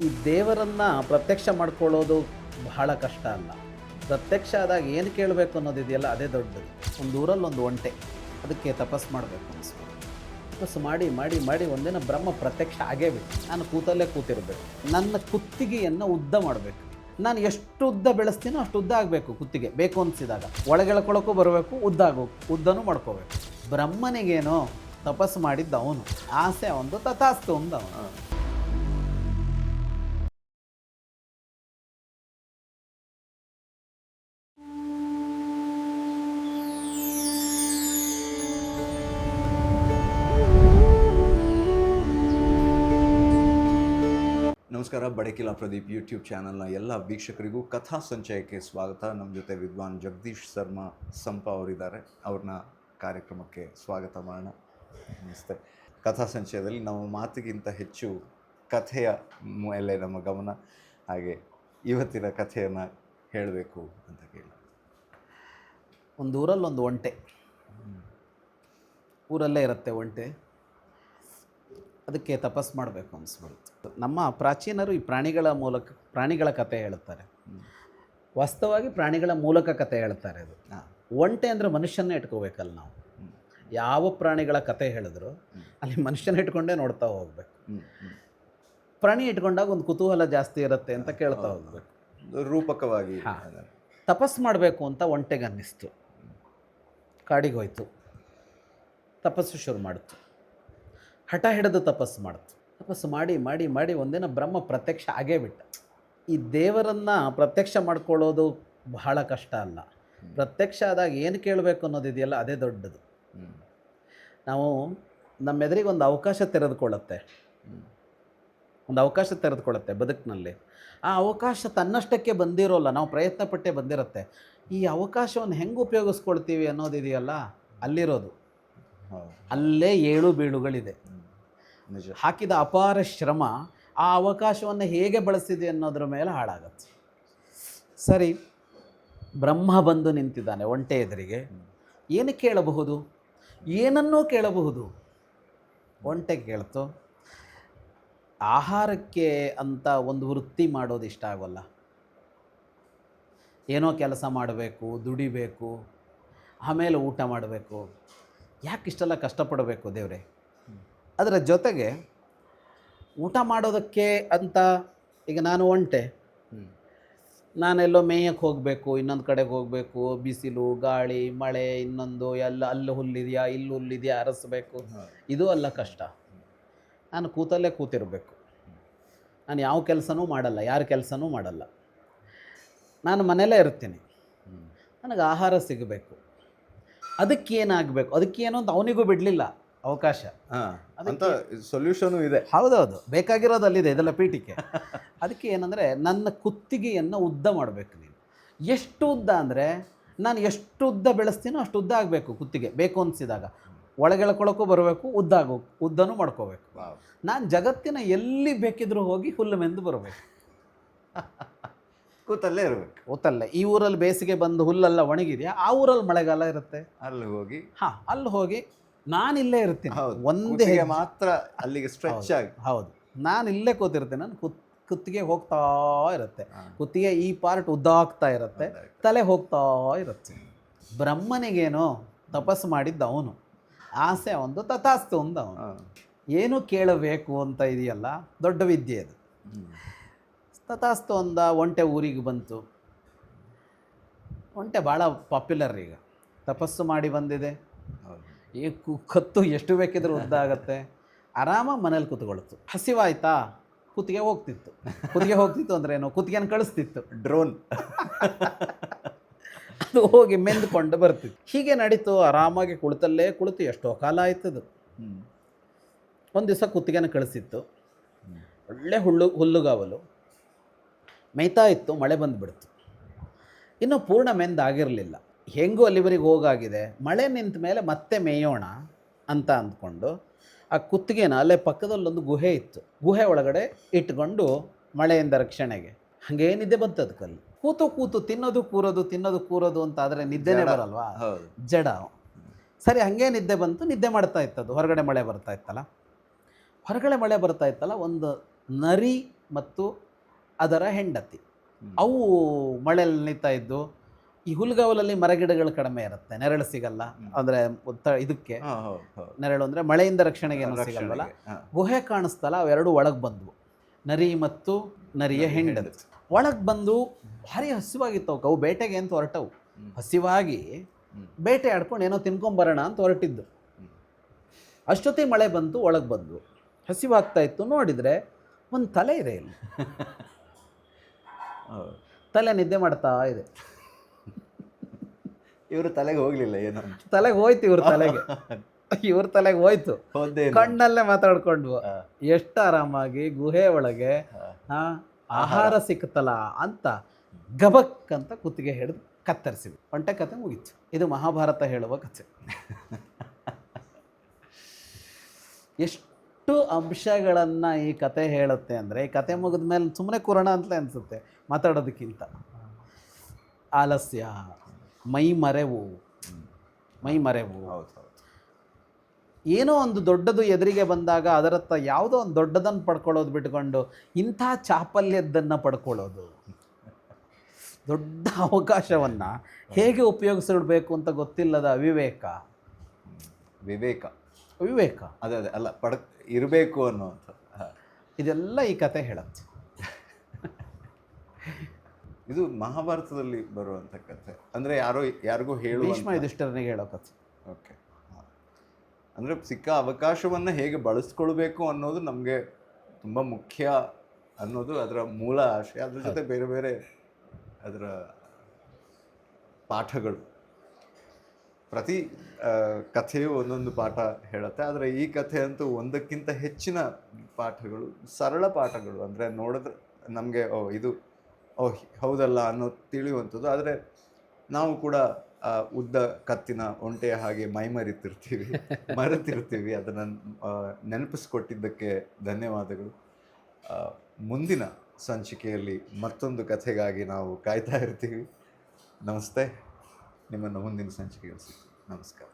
ಈ ದೇವರನ್ನು ಪ್ರತ್ಯಕ್ಷ ಮಾಡ್ಕೊಳ್ಳೋದು ಬಹಳ ಕಷ್ಟ ಅಲ್ಲ. ಪ್ರತ್ಯಕ್ಷ ಆದಾಗ ಏನು ಕೇಳಬೇಕು ಅನ್ನೋದಿದೆಯಲ್ಲ ಅದೇ ದೊಡ್ಡದು. ಒಂದು ಊರಲ್ಲಿ ಒಂದು ಒಂಟೆ, ಅದಕ್ಕೆ ತಪಸ್ಸು ಮಾಡಬೇಕು ಅನಿಸ್ಬೋದು. ತಪಸ್ಸು ಮಾಡಿ ಮಾಡಿ ಮಾಡಿ ಒಂದಿನ ಬ್ರಹ್ಮ ಪ್ರತ್ಯಕ್ಷ ಆಗೇ ಬೇಕು. ನಾನು ಕೂತಲ್ಲೇ ಕೂತಿರಬೇಕು. ನನ್ನ ಕುತ್ತಿಗೆಯನ್ನು ಉದ್ದ ಮಾಡಬೇಕು. ನಾನು ಎಷ್ಟು ಉದ್ದ ಬೆಳೆಸ್ತೀನೋ ಅಷ್ಟು ಉದ್ದ ಆಗಬೇಕು ಕುತ್ತಿಗೆ, ಬೇಕು ಅನಿಸಿದಾಗ. ಒಳಗೆಳ್ಕೊಳಕ್ಕೂ ಬರಬೇಕು, ಉದ್ದನೂ ಮಾಡ್ಕೋಬೇಕು. ಬ್ರಹ್ಮನಿಗೇನೋ ತಪಸ್ಸು ಮಾಡಿದ್ದ ಅವನು, ಆಸೆ ಅವನು, ತಥಾಸ್ತು ಅಂದ ಅವನು. ನಮಸ್ಕಾರ. ಬಡಕಿಲಾ ಪ್ರದೀಪ್ ಯೂಟ್ಯೂಬ್ ಚಾನಲ್ನ ಎಲ್ಲ ವೀಕ್ಷಕರಿಗೂ ಕಥಾ ಸಂಚಯಕ್ಕೆ ಸ್ವಾಗತ. ನಮ್ಮ ಜೊತೆ ವಿದ್ವಾನ್ ಜಗದೀಶ್ ಶರ್ಮಾ ಸಂಪ ಅವರಿದ್ದಾರೆ. ಅವ್ರನ್ನ ಕಾರ್ಯಕ್ರಮಕ್ಕೆ ಸ್ವಾಗತ ಮಾಡೋಣ. ನಮಸ್ತೆ. ಕಥಾ ಸಂಚಯದಲ್ಲಿ ನಮ್ಮ ಮಾತಿಗಿಂತ ಹೆಚ್ಚು ಕಥೆಯ ಮೇಲೆ ನಮ್ಮ ಗಮನ. ಹಾಗೆ ಇವತ್ತಿನ ಕಥೆಯನ್ನು ಹೇಳಬೇಕು ಅಂತ ಕೇಳಿ. ಒಂದು ಊರಲ್ಲಿ ಒಂದು ಒಂಟೆ, ಊರಲ್ಲೇ ಇರುತ್ತೆ ಒಂಟೆ. ಅದಕ್ಕೆ ತಪಸ್ಸು ಮಾಡಬೇಕು ಅನಿಸ್ಬಿಡುತ್ತೆ. ನಮ್ಮ ಪ್ರಾಚೀನರು ಈ ಪ್ರಾಣಿಗಳ ಕಥೆ ಹೇಳ್ತಾರೆ. ವಾಸ್ತವವಾಗಿ ಪ್ರಾಣಿಗಳ ಮೂಲಕ ಕಥೆ ಹೇಳ್ತಾರೆ. ಅದು ಒಂಟೆ ಅಂದರೆ ಮನುಷ್ಯನ್ನೇ ಇಟ್ಕೋಬೇಕಲ್ಲ ನಾವು. ಯಾವ ಪ್ರಾಣಿಗಳ ಕಥೆ ಹೇಳಿದ್ರು ಅಲ್ಲಿ ಮನುಷ್ಯನ ಇಟ್ಕೊಂಡೇ ನೋಡ್ತಾ ಹೋಗ್ಬೇಕು. ಪ್ರಾಣಿ ಇಟ್ಕೊಂಡಾಗ ಒಂದು ಕುತೂಹಲ ಜಾಸ್ತಿ ಇರುತ್ತೆ ಅಂತ ಕೇಳ್ತಾ ಹೋಗ್ಬೇಕು. ರೂಪಕವಾಗಿ ತಪಸ್ಸು ಮಾಡಬೇಕು ಅಂತ ಒಂಟೆಗೆ ಅನ್ನಿಸ್ತು. ಕಾಡಿಗೆ ಹೋಯ್ತು, ತಪಸ್ಸು ಶುರು ಮಾಡಿತು. ಹಠ ಹಿಡಿದು ತಪಸ್ಸು ಮಾಡ್ತು. ತಪಸ್ಸು ಮಾಡಿ ಮಾಡಿ ಮಾಡಿ ಒಂದಿನ ಬ್ರಹ್ಮ ಪ್ರತ್ಯಕ್ಷ ಆಗೇ ಬಿಟ್ಟ. ಈ ದೇವರನ್ನು ಪ್ರತ್ಯಕ್ಷ ಮಾಡ್ಕೊಳ್ಳೋದು ಬಹಳ ಕಷ್ಟ ಅಲ್ಲ. ಪ್ರತ್ಯಕ್ಷ ಆದಾಗ ಏನು ಕೇಳಬೇಕು ಅನ್ನೋದಿದೆಯಲ್ಲ ಅದೇ ದೊಡ್ಡದು. ನಾವು ನಮ್ಮೆದುರಿಗೆ ಒಂದು ಅವಕಾಶ ತೆರೆದುಕೊಳ್ಳುತ್ತೆ ಬದುಕಿನಲ್ಲಿ. ಆ ಅವಕಾಶ ತನ್ನಷ್ಟಕ್ಕೆ ಬಂದಿರೋಲ್ಲ, ನಾವು ಪ್ರಯತ್ನ ಪಟ್ಟೆ ಬಂದಿರುತ್ತೆ. ಈ ಅವಕಾಶವನ್ನು ಹೆಂಗೆ ಉಪಯೋಗಿಸ್ಕೊಳ್ತೀವಿ ಅನ್ನೋದಿದೆಯಲ್ಲ ಅಲ್ಲಿರೋದು. ಅಲ್ಲೇ ಏಳು ಬೀಳುಗಳಿದೆ. ಹಾಕಿದ ಅಪಾರ ಶ್ರಮ ಆ ಅವಕಾಶವನ್ನು ಹೇಗೆ ಬಳಸಿದೆ ಅನ್ನೋದ್ರ ಮೇಲೆ ಹಾಳಾಗತ್ತೆ. ಸರಿ, ಬ್ರಹ್ಮ ಬಂದು ನಿಂತಿದ್ದಾನೆ ಒಂಟೆ ಎದುರಿಗೆ. ಏನು ಕೇಳಬಹುದು? ಏನನ್ನೂ ಕೇಳಬಹುದು. ಒಂಟೆ ಕೇಳ್ತು, ಆಹಾರಕ್ಕೆ ಅಂತ ಒಂದು ವೃತ್ತಿ ಮಾಡೋದು ಇಷ್ಟ ಆಗೋಲ್ಲ. ಏನೋ ಕೆಲಸ ಮಾಡಬೇಕು, ದುಡಿಬೇಕು, ಆಮೇಲೆ ಊಟ ಮಾಡಬೇಕು. ಯಾಕೆ ಇಷ್ಟೆಲ್ಲ ಕಷ್ಟಪಡಬೇಕು ದೇವರೇ? ಅದರ ಜೊತೆಗೆ ಊಟ ಮಾಡೋದಕ್ಕೆ ಅಂತ ಈಗ ನಾನು ಒಂಟೆ, ನಾನೆಲ್ಲೋ ಮೇಯಕ್ಕೆ ಹೋಗಬೇಕು, ಇನ್ನೊಂದು ಕಡೆಗೆ ಹೋಗಬೇಕು, ಬಿಸಿಲು, ಗಾಳಿ, ಮಳೆ, ಇನ್ನೊಂದು ಎಲ್ಲ ಅಲ್ಲಿ ಹುಲ್ಲಿದೆಯಾ ಇಲ್ಲಿ ಹುಲ್ಲಿದೆಯಾ ಅರಸಬೇಕು. ಇದು ಅಲ್ಲ ಕಷ್ಟ. ನಾನು ಕೂತಲ್ಲೇ ಕೂತಿರಬೇಕು. ನಾನು ಯಾವ ಕೆಲಸನೂ ಮಾಡಲ್ಲ, ಯಾರ ಕೆಲಸನೂ ಮಾಡಲ್ಲ. ನಾನು ಮನೆಯಲ್ಲೇ ಇರ್ತೀನಿ. ನನಗೆ ಆಹಾರ ಸಿಗಬೇಕು. ಅದಕ್ಕೇನಾಗಬೇಕು, ಅದಕ್ಕೇನು ಅಂತ ಅವನಿಗೂ ಬಿಡಲಿಲ್ಲ ಅವಕಾಶ. ಅಂತ ಸೊಲ್ಯೂಷನು ಇದೆ. ಹೌದೌದು, ಬೇಕಾಗಿರೋದು ಅಲ್ಲಿದೆ, ಇದೆಲ್ಲ ಪೀಠಿಕೆ. ಅದಕ್ಕೆ ಏನಂದರೆ ನನ್ನ ಕುತ್ತಿಗೆಯನ್ನು ಉದ್ದ ಮಾಡಬೇಕು ನೀನು. ಎಷ್ಟು ಉದ್ದ ಅಂದರೆ ನಾನು ಎಷ್ಟು ಉದ್ದ ಬೆಳೆಸ್ತೀನೋ ಅಷ್ಟು ಉದ್ದ ಆಗಬೇಕು ಕುತ್ತಿಗೆ, ಬೇಕು ಅನಿಸಿದಾಗ. ಒಳಗೆಳ್ಕೊಳಕ್ಕೂ ಬರಬೇಕು, ಉದ್ದನೂ ಮಾಡ್ಕೋಬೇಕು. ನಾನು ಜಗತ್ತಿನ ಎಲ್ಲಿ ಬೇಕಿದ್ರೂ ಹೋಗಿ ಹುಲ್ಲು ಮೆಂದು ಬರಬೇಕು. ಕೂತಲ್ಲೇ ಇರಬೇಕು. ಕೂತಲ್ಲೇ. ಈ ಊರಲ್ಲಿ ಬೇಸಿಗೆ ಬಂದು ಹುಲ್ಲೆಲ್ಲ ಒಣಗಿದೆಯಾ, ಆ ಊರಲ್ಲಿ ಮಳೆಗಾಲ ಇರುತ್ತೆ. ಅಲ್ಲಿ ಹೋಗಿ ನಾನಿಲ್ಲೇ ಇರ್ತೀನಿ. ಒಂದೇ ಮಾತ್ರ ಅಲ್ಲಿಗೆ ಸ್ಟ್ರೆಚ್ ಆಗಿ. ಹೌದು, ನಾನು ಇಲ್ಲೇ ಕೂತಿರ್ತೀನಿ. ನಾನು ಕುತ್ತಿಗೆ ಹೋಗ್ತಾ ಇರುತ್ತೆ. ಕುತ್ತಿಗೆ ಈ ಪಾರ್ಟ್ ಉದ್ದ ಆಗ್ತಾ ಇರುತ್ತೆ, ತಲೆ ಹೋಗ್ತಾ ಇರುತ್ತೆ. ಬ್ರಹ್ಮನಿಗೇನೋ ತಪಸ್ಸು ಮಾಡಿದ್ದ ಅವನು, ಆಸೆ ಒಂದು, ತಥಾಸ್ತು ಅಂದ ಅವನು. ಏನು ಕೇಳಬೇಕು ಅಂತ ಇದೆಯಲ್ಲ ದೊಡ್ಡ ವಿದ್ಯೆ ಅದು. ತಥಾಸ್ತು ಅಂದ. ಒಂಟೆ ಊರಿಗೆ ಬಂತು. ಒಂಟೆ ಭಾಳ ಪಾಪ್ಯುಲರ್ ಈಗ. ತಪಸ್ಸು ಮಾಡಿ ಬಂದಿದೆ. ಈ ಕತ್ತು ಎಷ್ಟು ಬೇಕಿದ್ರೂ ಉದ್ದ ಆಗುತ್ತೆ. ಆರಾಮಾಗಿ ಮನೇಲಿ ಕೂತ್ಕೊಳ್ತು. ಹಸಿವಾಯ್ತಾ, ಕುತ್ತಿಗೆ ಹೋಗ್ತಿತ್ತು ಅಂದ್ರೆ ಏನು, ಕುತ್ತಿಗೆನ ಕಳಿಸ್ತಿತ್ತು. ಡ್ರೋನ್ ಅದು ಹೋಗಿ ಮೆಂದ್ಕೊಂಡು ಬರ್ತಿತ್ತು. ಹೀಗೆ ನಡೀತು. ಆರಾಮಾಗಿ ಕುಳಿತು ಎಷ್ಟೋ ಕಾಲ ಆಯ್ತದು. ಒಂದು ದಿವಸ ಕುತ್ತಿಗೆನ ಕಳಿಸಿತ್ತು. ಒಳ್ಳೆ ಹುಲ್ಲುಗಾವಲು ಮೇಯ್ತಾ ಇತ್ತು. ಮಳೆ ಬಂದುಬಿಡ್ತು. ಇನ್ನೂ ಪೂರ್ಣ ಮೆಂದಾಗಿರಲಿಲ್ಲ. ಹೆಂಗೂ ಅಲ್ಲಿವರೆಗೆ ಹೋಗಾಗಿದೆ. ಮಳೆ ನಿಂತ ಮೇಲೆ ಮತ್ತೆ ಮೇಯೋಣ ಅಂತ ಅಂದ್ಕೊಂಡು ಆ ಕುತ್ತಿಗೆನ ಅಲ್ಲೇ ಪಕ್ಕದಲ್ಲೊಂದು ಗುಹೆ ಇತ್ತು. ಗುಹೆ ಒಳಗಡೆ ಇಟ್ಕೊಂಡು ಮಳೆಯಿಂದ ರಕ್ಷಣೆಗೆ ಹಾಗೇ ನಿದ್ದೆ ಬಂತು ಅದಕ್ಕಲ್ಲಿ. ಕೂತು ತಿನ್ನೋದು ಕೂರೋದು ಅಂತ ಆದರೆ ನಿದ್ದೆನೇ ಬರಲ್ವಾ, ಜಡ. ಸರಿ, ಹಾಗೇ ನಿದ್ದೆ ಬಂತು. ನಿದ್ದೆ ಮಾಡ್ತಾ ಇತ್ತದು. ಹೊರಗಡೆ ಮಳೆ ಬರ್ತಾ ಇತ್ತಲ್ಲ, ಒಂದು ನರಿ ಮತ್ತು ಅದರ ಹೆಂಡತಿ. ಅವು ಮಳೆಯಲ್ಲಿ ನಿಂತಾ ಇದ್ದು, ಈ ಹುಲ್ಗಾವಲಲ್ಲಿ ಮರಗಿಡಗಳು ಕಡಿಮೆ ಇರುತ್ತೆ, ನೆರಳು ಸಿಗಲ್ಲ. ಅಂದರೆ ಇದಕ್ಕೆ ನೆರಳು ಅಂದರೆ ಮಳೆಯಿಂದ ರಕ್ಷಣೆಗೆ ಏನೂ ಸಿಗಲ್ವಲ್ಲ. ಗುಹೆ ಕಾಣಿಸ್ತಲ್ಲ, ಅವೆರಡು ಒಳಗೆ ಬಂದವು, ನರಿ ಮತ್ತು ನರಿಯ ಹೆಂಡತಿ. ಒಳಗೆ ಬಂದು ಭಾರಿ ಹಸಿವಾಗಿತ್ತು ಅವಕ್ಕೆ. ಅವು ಬೇಟೆಗೆ ಅಂತ ಹೊರಟವು. ಹಸಿವಾಗಿ ಬೇಟೆ ಆಡ್ಕೊಂಡು ಏನೋ ತಿನ್ಕೊಂಬರೋಣ ಅಂತ ಹೊರಟಿದ್ದು. ಅಷ್ಟೊತ್ತಿಗೆ ಮಳೆ ಬಂತು, ಒಳಗೆ ಬಂದು ಹಸಿವಾಗ್ತಾ ಇತ್ತು. ನೋಡಿದರೆ ಒಂದು ತಲೆ ಇದೆ ಇಲ್ಲಿ. ತಲೆ ನಿದ್ದೆ ಮಾಡ್ತಾ ಇದೆ. ಇವರು ತಲೆಗೆ ಹೋಗ್ಲಿಲ್ಲ ಏನೋ, ತಲೆಗೆ ಹೋಯ್ತು ಇವ್ರ ತಲೆಗೆ ಹೋಯ್ತು. ಕಣ್ಣಲ್ಲೇ ಮಾತಾಡ್ಕೊಂಡ್ವು. ಎಷ್ಟು ಆರಾಮಾಗಿ ಗುಹೆ ಒಳಗೆ ಆಹಾರ ಸಿಕ್ತಲ್ಲ ಅಂತ ಗಬಕ್ ಅಂತ ಕುತ್ತಿಗೆ ಹಿಡಿದು ಕತ್ತರಿಸಿದ್ವಿ. ಒಂಟೆ ಕತೆ ಮುಗೀತು. ಇದು ಮಹಾಭಾರತ ಹೇಳುವ ಕಥೆ. ಎಷ್ಟು ಅಂಶಗಳನ್ನು ಈ ಕತೆ ಹೇಳುತ್ತೆ ಅಂದರೆ, ಈ ಕತೆ ಮುಗಿದ ಮೇಲೆ ಸುಮ್ಮನೆ ಕೂರೋಣ ಅಂತಲೇ ಅನಿಸುತ್ತೆ ಮಾತಾಡೋದಕ್ಕಿಂತ. ಆಲಸ್ಯ, ಮೈಮರೆವು. ಏನೋ ಒಂದು ದೊಡ್ಡದು ಎದುರಿಗೆ ಬಂದಾಗ ಅದರತ್ತ ಯಾವುದೋ ಒಂದು ದೊಡ್ಡದನ್ನು ಪಡ್ಕೊಳ್ಳೋದು ಬಿಟ್ಕೊಂಡು ಇಂಥ ಚಾಪಲ್ಯದ್ದನ್ನು ಪಡ್ಕೊಳ್ಳೋದು, ದೊಡ್ಡ ಅವಕಾಶವನ್ನು ಹೇಗೆ ಉಪಯೋಗಿಸಿಡ್ಬೇಕು ಅಂತ ಗೊತ್ತಿಲ್ಲದ ವಿವೇಕ ಅದೇ ಅಲ್ಲ ಇರಬೇಕು ಅನ್ನೋಂಥ. ಇದೆಲ್ಲ ಈ ಕತೆ ಹೇಳುತ್ತೆ. ಇದು ಮಹಾಭಾರತದಲ್ಲಿ ಬರುವಂಥ ಕಥೆ. ಅಂದರೆ ಯಾರಿಗೂ ಭೀಷ್ಮ ಯುಧಿಷ್ಠಿರನಿಗೆ ಹೇಳೋ ಕಥೆ. ಓಕೆ. ಅಂದರೆ ಸಿಕ್ಕ ಅವಕಾಶವನ್ನು ಹೇಗೆ ಬಳಸ್ಕೊಳ್ಬೇಕು ಅನ್ನೋದು ನಮಗೆ ತುಂಬ ಮುಖ್ಯ ಅನ್ನೋದು ಅದರ ಮೂಲ ಆಶಯ. ಅದ್ರ ಜೊತೆ ಬೇರೆ ಬೇರೆ ಅದರ ಪಾಠಗಳು. ಪ್ರತಿ ಕಥೆಯು ಒಂದೊಂದು ಪಾಠ ಹೇಳುತ್ತೆ. ಆದರೆ ಈ ಕಥೆ ಅಂತೂ ಒಂದಕ್ಕಿಂತ ಹೆಚ್ಚಿನ ಪಾಠಗಳು, ಸರಳ ಪಾಠಗಳು. ಅಂದರೆ ನೋಡಿದ್ರೆ ನಮಗೆ ಇದು ಹೌದಲ್ಲ ಅನ್ನೋ ತಿಳಿಯುವಂಥದ್ದು. ಆದರೆ ನಾವು ಕೂಡ ಉದ್ದ ಕತ್ತಿನ ಒಂಟೆಯ ಹಾಗೆ ಮರೆತಿರ್ತೀವಿ. ಅದನ್ನು ನೆನಪಿಸ್ಕೊಟ್ಟಿದ್ದಕ್ಕೆ ಧನ್ಯವಾದಗಳು. ಮುಂದಿನ ಸಂಚಿಕೆಯಲ್ಲಿ ಮತ್ತೊಂದು ಕಥೆಗಾಗಿ ನಾವು ಕಾಯ್ತಾ ಇರ್ತೀವಿ. ನಮಸ್ತೆ. ನಿಮ್ಮನ್ನು ಮುಂದಿನ ಸಂಚಿಕೆಯಲ್ಲಿ ಸಿಗ್ತೀವಿ. ನಮಸ್ಕಾರ.